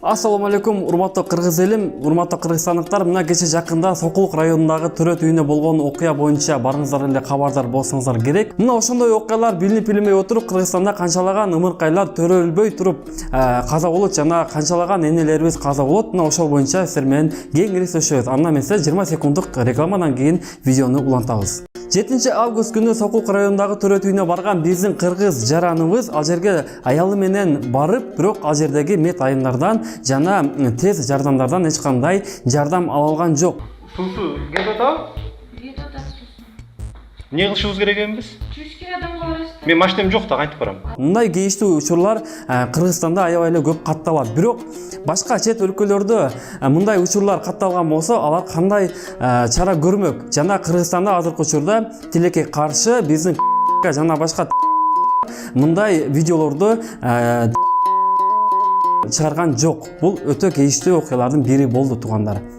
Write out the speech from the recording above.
Ассаламу алейкум, урматтуу кыргыз элим, урматтуу кыргызстандыктар. Мына кече жакында Сокулук районундагы Төрөт үйүнө болгон окуя боюнча барыңыздар эле кабардар болсоңуздар керек. Мына ошондой окуялар билинип билинбей отуруп Кыргызстанда канчалаган ымыркайлар төрөлбөй туруп каза болот жана канчалаган энелерибиз каза болот. Мына ошол боюнча сиздер менен кеңири сүйлөшөбүз. Анда эмесе 20 секунддук рекламадан кийин видеону улантабыз. 7 август күнү Сокулук районундагы Төрөт үйүнө барган биздин кыргыз жараныбыз ал жерге аялы менен барып, бирок ал жердеги мед айымдардан жана тез жардамдардан эч кандай жардам ала алган жок. Сусу кетип атабы? Кетип атасыз. Эмне кылышыбыз керек экен биз? Түшкөн адамга барасыз. Мен машинем жок да, кантип барам? Мындай кейиштүү учурлар Кыргызстанда аябай эле көп катталат. Бирок башка чет өлкөлөрдө мындай учурлар катталган болсо, алар кандай чара көрмөк? Жана Кыргызстанда азыркы учурда тилекке каршы биздин жана башка мындай видеолорду чыгарган жок. Бул өтө кейиштүү окуялардын бири болду, туугандар.